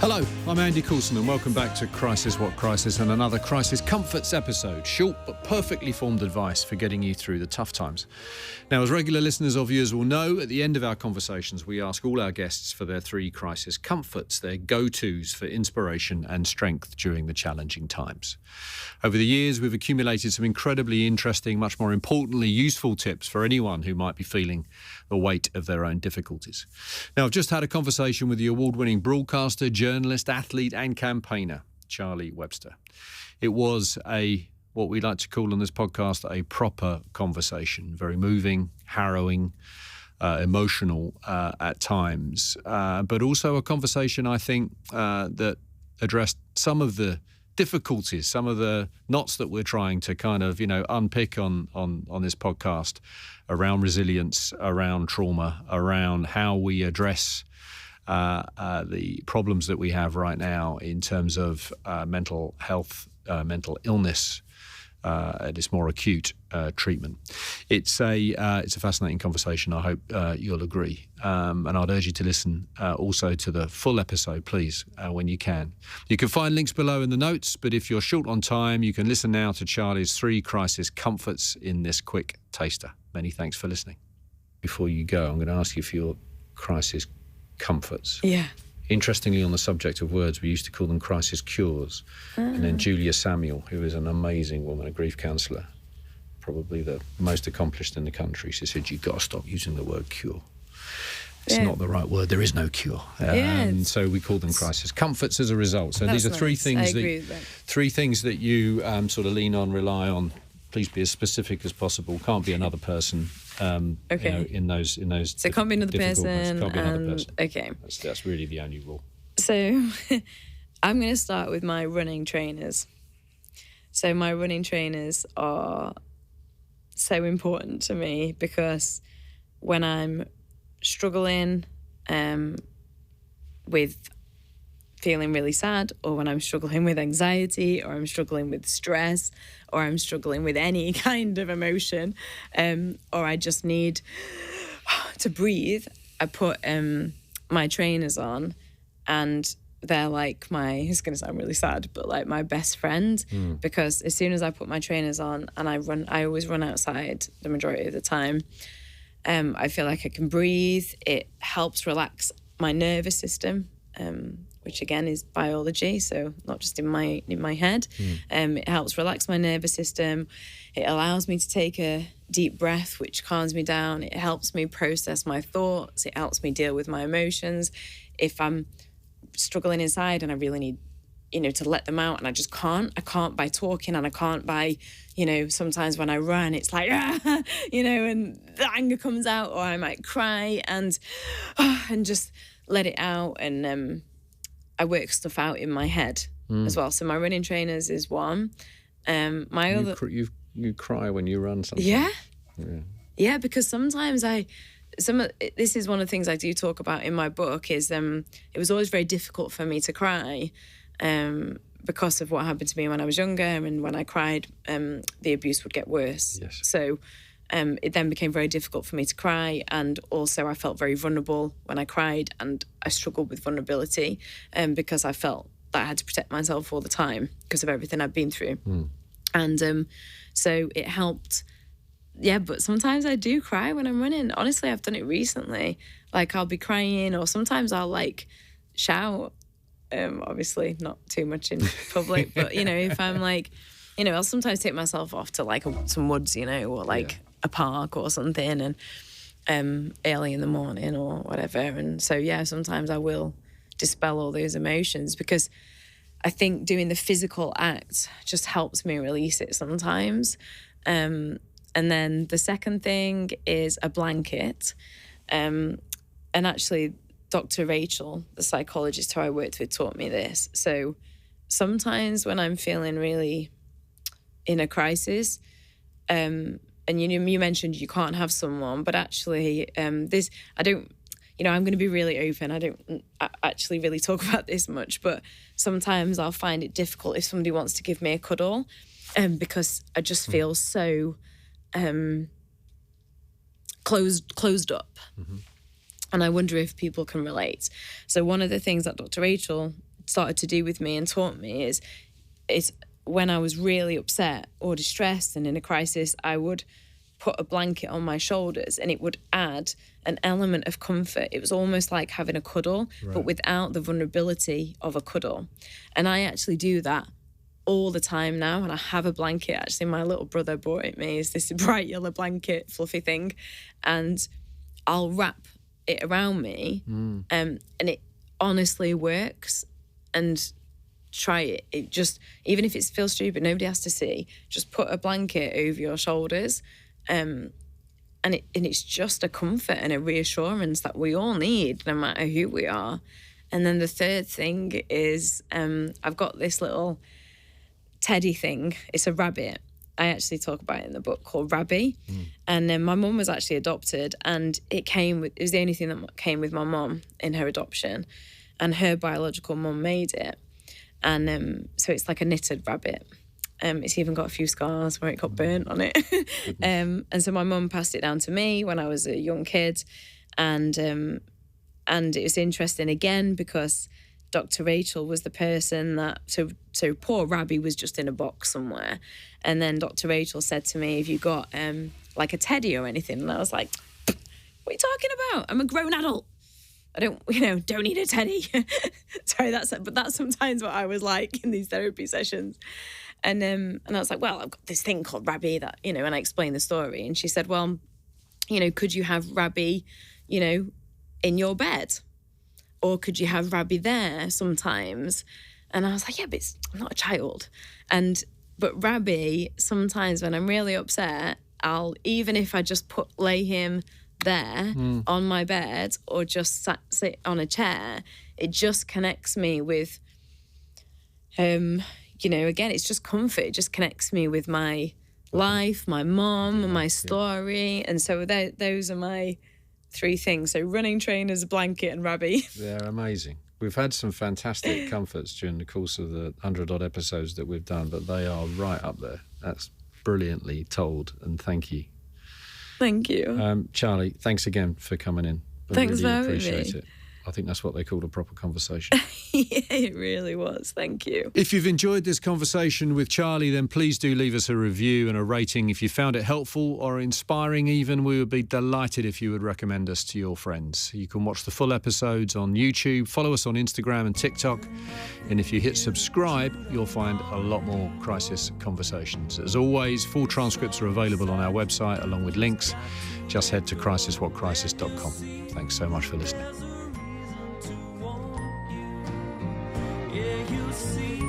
Hello, I'm Andy Coulson and welcome back to Crisis What Crisis and another Crisis Comforts episode. Short but perfectly formed advice for getting you through the tough times. Now, as regular listeners or viewers will know, at the end of our conversations, we ask all our guests for their 3 crisis comforts, their go-tos for inspiration and strength during the challenging times. Over the years, we've accumulated some incredibly interesting, much more importantly, useful tips for anyone who might be feeling the weight of their own difficulties. Now, I've just had a conversation with the award-winning broadcaster, journalist, athlete and campaigner, Charlie Webster. It was what we like to call on this podcast a proper conversation, very moving, harrowing, emotional at times, but also a conversation, I think, that addressed some of the difficulties, some of the knots that we're trying to kind of, unpick on this podcast around resilience, around trauma, around how we address the problems that we have right now in terms of mental health, mental illness, this more acute treatment. It's a fascinating conversation. I hope you'll agree. And I'd urge you to listen also to the full episode, please, when you can. You can find links below in the notes, but if you're short on time, you can listen now to Charlie's 3 crisis comforts in this quick taster. Many thanks for listening. Before you go, I'm going to ask you for your crisis comforts. Yeah. Interestingly, on the subject of words, we used to call them crisis cures. And then Julia Samuel, who is an amazing woman, a grief counsellor, probably the most accomplished in the country, she said, you've got to stop using the word cure. It's not the right word. There is no cure. So we call them crisis comforts as a result. So these are three things that you sort of lean on, rely on. Please be as specific as possible. Can't be another person. In those. So it can't be another person. Can't be another person. Okay. That's really the only rule. So I'm going to start with my running trainers. So my running trainers are so important to me because when I'm struggling with feeling really sad, or when I'm struggling with anxiety, or I'm struggling with stress, or I'm struggling with any kind of emotion, or I just need to breathe, I put my trainers on, and they're like it's going to sound really sad, but like my best friend, because as soon as I put my trainers on and I always run outside the majority of the time, I feel like I can breathe. It helps relax my nervous system, which again is biology, so not just in my head. It helps relax my nervous system. It allows me to take a deep breath, which calms me down. It helps me process my thoughts. It helps me deal with my emotions. If I'm struggling inside and I really need, to let them out, and I just can't. I can't by talking, and I can't by, sometimes when I run, it's like, and the anger comes out, or I might cry and just let it out, and I work stuff out in my head as well. So my running trainers is one. You cry when you run sometimes. Yeah, because sometimes this is one of the things I do talk about in my book is it was always very difficult for me to cry because of what happened to me when I was younger, and when I cried, the abuse would get worse. Yes. So it then became very difficult for me to cry, and also I felt very vulnerable when I cried, and I struggled with vulnerability because I felt that I had to protect myself all the time because of everything I've been through. And so it helped. Yeah, but sometimes I do cry when I'm running. Honestly, I've done it recently. Like I'll be crying, or sometimes I'll shout. Obviously not too much in public, but if I'm I'll sometimes take myself off to some woods, or a park or something, and early in the morning or whatever. And so sometimes I will dispel all those emotions, because I think doing the physical act just helps me release it sometimes. And then the second thing is a blanket. And actually, Dr. Rachel, the psychologist who I worked with, taught me this. So sometimes when I'm feeling really in a crisis, and you mentioned you can't have someone, but actually I'm going to be really open. I don't actually really talk about this much, but sometimes I'll find it difficult if somebody wants to give me a cuddle, because I just feel so closed up. And I wonder if people can relate. So one of the things that Dr. Rachel started to do with me and taught me is when I was really upset or distressed and in a crisis, I would put a blanket on my shoulders and it would add an element of comfort. It was almost like having a cuddle, but without the vulnerability of a cuddle. And I actually do that all the time now. And I have a blanket, actually, my little brother bought it me, is this bright yellow blanket, fluffy thing. And I'll wrap it around me and it honestly works. And try it. It just, even if it feels stupid, nobody has to see. Just put a blanket over your shoulders, and it's just a comfort and a reassurance that we all need, no matter who we are. And then the third thing is I've got this little teddy thing. It's a rabbit. I actually talk about it in the book, called Rabbi. And then my mum was actually adopted, and it was the only thing that came with my mum in her adoption, and her biological mum made it. And so it's like a knitted rabbit. It's even got a few scars where it got burnt on it. And so my mum passed it down to me when I was a young kid. And it was interesting again because Dr. Rachel was the person that, so poor Rabbi was just in a box somewhere. And then Dr. Rachel said to me, have you got like a teddy or anything? And I was like, what are you talking about? I'm a grown adult. I don't need a teddy. Sorry, that's sometimes what I was like in these therapy sessions. And I was like, well, I've got this thing called Rabbi that, and I explained the story. And she said, well, could you have Rabbi, in your bed? Or could you have Rabbi there sometimes? And I was like, yeah, but I'm not a child. But Rabbi, sometimes when I'm really upset, even if I just lay him there on my bed or just sit on a chair, it just connects me with, again, it's just comfort. It just connects me with my life, my mom, and my story. And so those are my three things. So running, trainers, blanket, and Rabbi. They're amazing. We've had some fantastic comforts during the course of the 100-odd episodes that we've done, but they are right up there. That's brilliantly told, and thank you. Thank you. Charlie, thanks again for coming in. Thanks for having me. Appreciate it. I think that's what they call a proper conversation. Yeah, it really was. Thank you. If you've enjoyed this conversation with Charlie, then please do leave us a review and a rating. If you found it helpful or inspiring even, we would be delighted if you would recommend us to your friends. You can watch the full episodes on YouTube, follow us on Instagram and TikTok, and if you hit subscribe, you'll find a lot more crisis conversations. As always, full transcripts are available on our website along with links. Just head to crisiswhatcrisis.com. Thanks so much for listening. Yeah, you see